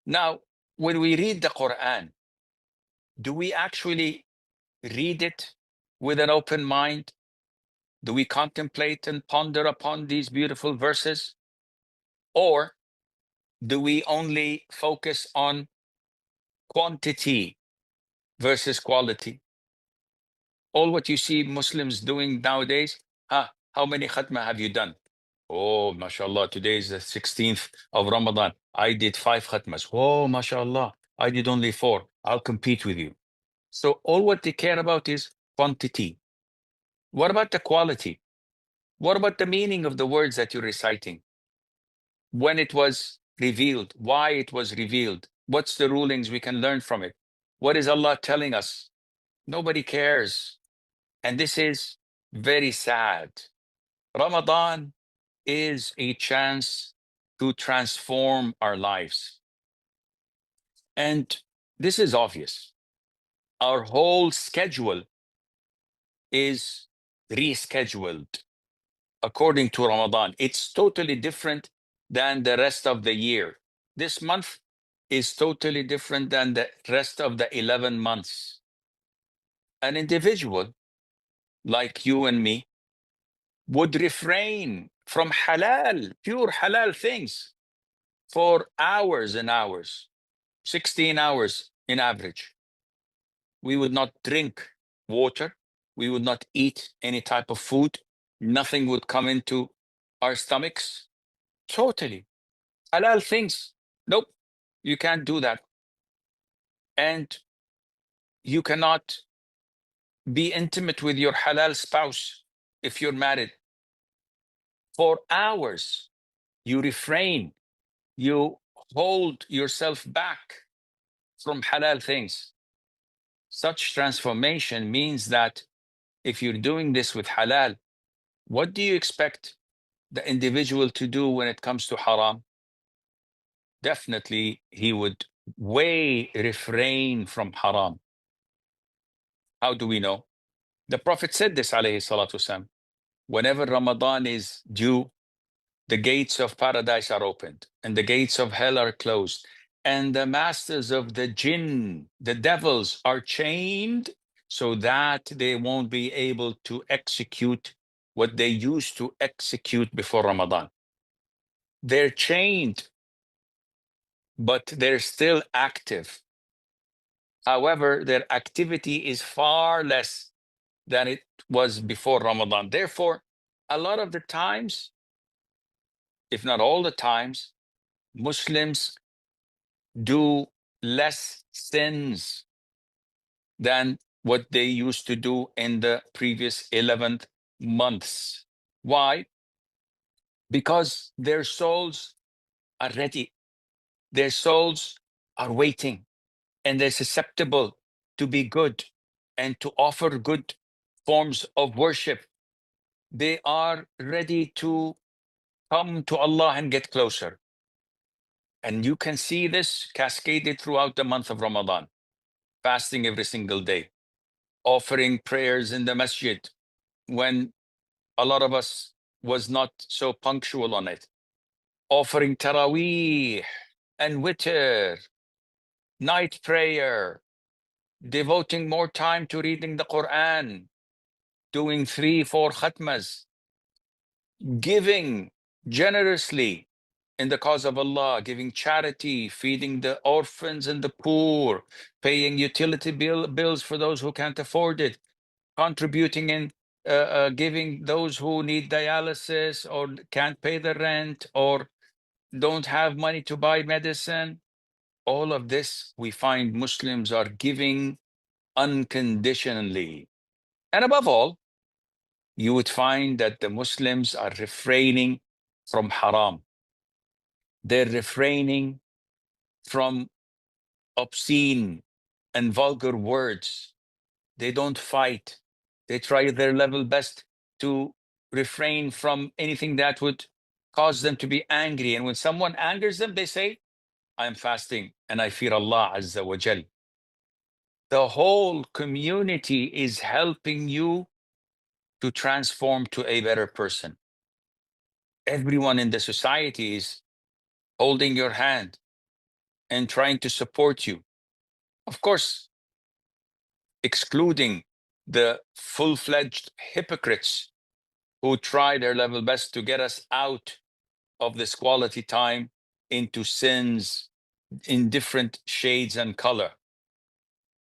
Now, when we read the Quran, do we actually read it with an open mind? Do we contemplate and ponder upon these beautiful verses? Or do we only focus on quantity versus quality? All what you see Muslims doing nowadays, how many khatma have you done? Oh, mashallah, today is the 16th of Ramadan. I did 5 khatmas. Oh, mashallah, I did only 4. I'll compete with you. So all what they care about is quantity. What about the quality? What about the meaning of the words that you're reciting? When it was revealed, why it was revealed, what's the rulings we can learn from it? What is Allah telling us? Nobody cares. And this is very sad. Ramadan is a chance to transform our lives. And this is obvious. Our whole schedule is rescheduled according to Ramadan. It's totally different than the rest of the year. This month is totally different than the rest of the 11 months. An individual like you and me would refrain from halal, pure halal things for hours and hours, 16 hours in average. We would not drink water. We would not eat any type of food. Nothing would come into our stomachs. Totally. Halal things. Nope, you can't do that. And you cannot be intimate with your halal spouse if you're married. For hours, you refrain, you hold yourself back from halal things. Such transformation means that if you're doing this with halal, what do you expect the individual to do when it comes to haram? Definitely, he would way refrain from haram. How do we know? The Prophet said this, alayhi salatu wasalam. Whenever Ramadan is due, the gates of paradise are opened and the gates of hell are closed. And the masters of the jinn, the devils, are chained so that they won't be able to execute what they used to execute before Ramadan. They're chained, but they're still active. However, their activity is far less than it was before Ramadan. Therefore, a lot of the times, if not all the times, Muslims do less sins than what they used to do in the previous 11th months. Why? Because their souls are ready. Their souls are waiting and they're susceptible to be good and to offer good forms of worship. They are ready to come to Allah and get closer. And you can see this cascaded throughout the month of Ramadan, fasting every single day, offering prayers in the masjid when a lot of us was not so punctual on it, offering taraweeh and witr, night prayer, devoting more time to reading the Quran, doing 3, 4 khatmas, giving generously in the cause of Allah, giving charity, feeding the orphans and the poor, paying utility bills for those who can't afford it, contributing in giving those who need dialysis or can't pay the rent or don't have money to buy medicine. All of this, we find Muslims are giving unconditionally. And above all, you would find that the Muslims are refraining from haram. They're refraining from obscene and vulgar words. They don't fight. They try their level best to refrain from anything that would cause them to be angry. And when someone angers them, they say, I'm fasting and I fear Allah Azza wa Jal. The whole community is helping you to transform to a better person. Everyone in the society is holding your hand, and trying to support you. Of course, excluding the full-fledged hypocrites who try their level best to get us out of this quality time into sins in different shades and color.